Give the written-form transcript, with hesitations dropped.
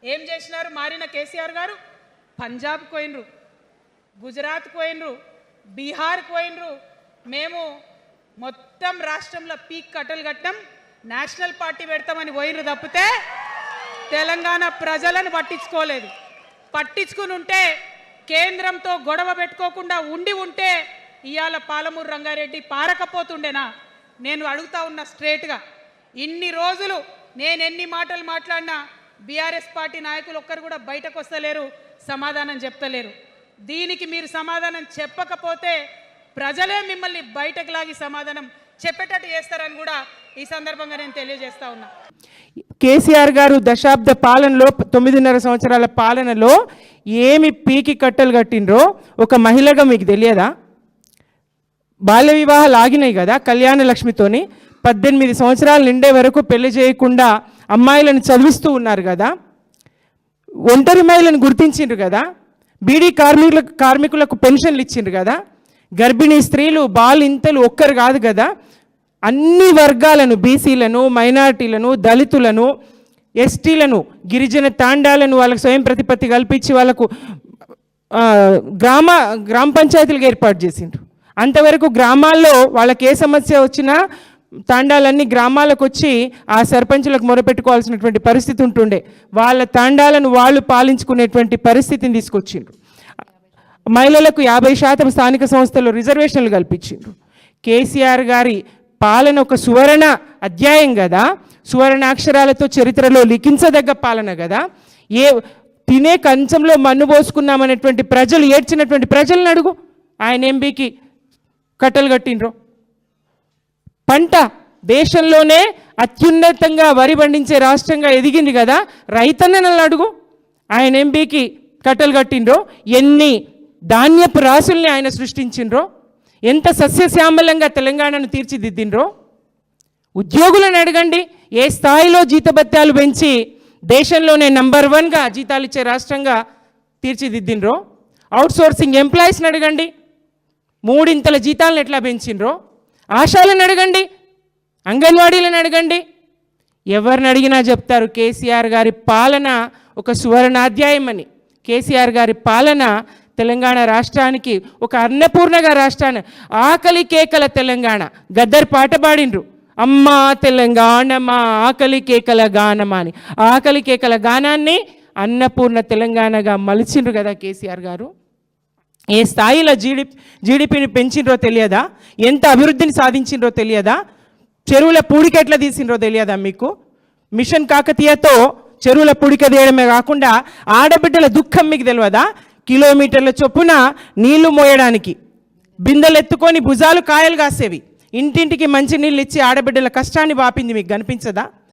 ఏం చేసినారు మారిన కేసీఆర్ గారు? పంజాబ్ పోయినరు, గుజరాత్ పోయినరు, బీహార్ పోయినరు. మేము మొత్తం రాష్ట్రంలో పీక్ కట్టలు కట్టాం, నేషనల్ పార్టీ పెడతామని పోయినరు తప్పితే తెలంగాణ ప్రజలను పట్టించుకోలేదు. పట్టించుకుని ఉంటే కేంద్రంతో గొడవ పెట్టుకోకుండా ఉంటే ఇవాళ పాలమూరు రంగారెడ్డి పారకపోతుండేనా? నేను అడుగుతా ఉన్న స్ట్రేట్గా. ఇన్ని రోజులు నేను ఎన్ని మాటలు మాట్లాడినా బీఆర్ఎస్ పార్టీ నాయకులు ఒక్కరు కూడా బయటకు వస్తలేరు, సమాధానం చెప్తలేరు. దీనికి మీరు సమాధానం చెప్పకపోతే ప్రజలే మిమ్మల్ని బయటకు లాగి సమాధానం చెప్పేటట్టు చేస్తారని కూడా ఈ సందర్భంగా నేను తెలియజేస్తా ఉన్నా. కేసీఆర్ గారు దశాబ్ద పాలనలో 9.5 సంవత్సరాల పాలనలో ఏమి పీకి కట్టలు కట్టినరో ఒక మహిళగా మీకు తెలియదా? బాల్య వివాహాలు ఆగినాయి కదా కళ్యాణ లక్ష్మితోని. 18 సంవత్సరాలు నిండే వరకు పెళ్లి చేయకుండా అమ్మాయిలను చదివిస్తూ ఉన్నారు కదా. ఒంటరి మహిళలను గుర్తించిండ్రు కదా. బీడీ కార్మికులకు పెన్షన్లు ఇచ్చిండ్రు కదా. గర్భిణీ స్త్రీలు బాలింతలు ఒక్కరు కాదు కదా, అన్ని వర్గాలను, బీసీలను, మైనారిటీలను, దళితులను, ఎస్టీలను, గిరిజన తాండాలను వాళ్ళకు స్వయం ప్రతిపత్తి కల్పించి వాళ్ళకు గ్రామ పంచాయతీలకు ఏర్పాటు చేసిండ్రు. అంతవరకు గ్రామాల్లో వాళ్ళకి ఏ సమస్య వచ్చినా తాండాలన్నీ గ్రామాలకు వచ్చి ఆ సర్పంచులకు మొరపెట్టుకోవాల్సినటువంటి పరిస్థితి ఉంటుండే. వాళ్ళ తాండాలను వాళ్ళు పాలించుకునేటువంటి పరిస్థితిని తీసుకొచ్చిండ్రు. మహిళలకు 50% స్థానిక సంస్థల్లో రిజర్వేషన్లు కల్పించిండ్రు. కేసీఆర్ గారి పాలన ఒక సువర్ణ అధ్యాయం కదా, సువర్ణాక్షరాలతో చరిత్రలో లిఖించదగ్గ పాలన కదా. తినే కంచంలో మన్ను పోసుకున్నామనేటువంటి ప్రజలు ఏడ్చినటువంటి ప్రజలను అడుగు, ఆయన ఎంపీకి కట్టలు కట్టిండ్రు. పంట దేశంలోనే అత్యున్నతంగా వరి పండించే రాష్ట్రంగా ఎదిగింది కదా, రైతన్నలను అడుగు, ఆయన ఎంపీకి కట్టలు కట్టిండ్రో. ఎన్ని ధాన్యపు రాసుల్ని ఆయన సృష్టించిండ్రో, ఎంత సస్యశ్యామలంగా తెలంగాణను తీర్చిదిద్దిండ్రో. ఉద్యోగులను అడగండి, ఏ స్థాయిలో జీతభత్యాలు పెంచి దేశంలోనే నంబర్ 1గా జీతాలు ఇచ్చే రాష్ట్రంగా తీర్చిదిద్దిండ్రో. అవుట్సోర్సింగ్ ఎంప్లాయీస్ని అడగండి, 3 ఇంతల జీతాలను ఎట్లా పెంచిండ్రో. ఆశాలను అడగండి, అంగన్వాడీలను అడగండి, ఎవరిని అడిగినా చెప్తారు కేసీఆర్ గారి పాలన ఒక సువర్ణాధ్యాయం అని. కేసీఆర్ గారి పాలన తెలంగాణ రాష్ట్రానికి ఒక అన్నపూర్ణగా రాష్ట్రాన్ని, ఆకలి కేకల తెలంగాణ. గద్దర్ పాట పాడిండ్రు, అమ్మా తెలంగాణ మా ఆకలి కేకల గానమా అని. ఆకలి కేకల గానాన్ని అన్నపూర్ణ తెలంగాణగా మలిచిండ్రు కదా కేసీఆర్ గారు. ఏ స్థాయిలో జీడిపిని పెంచిండ్రో తెలియదా? ఎంత అభివృద్ధిని సాధించిండ్రో తెలియదా? చెరువుల పూడిక ఎట్లా తీసిండ్రో తెలియదా మీకు? మిషన్ కాకతీయతో చెరువుల పూడిక తీయడమే కాకుండా ఆడబిడ్డల దుఃఖం మీకు తెలియదా? కిలోమీటర్ల చొప్పున నీళ్లు మోయడానికి బిందెలు ఎత్తుకొని భుజాలు కాయలు కాసేవి. ఇంటింటికి మంచి నీళ్ళు ఇచ్చి ఆడబిడ్డల కష్టాన్ని వాపింది మీకు కనిపించదా?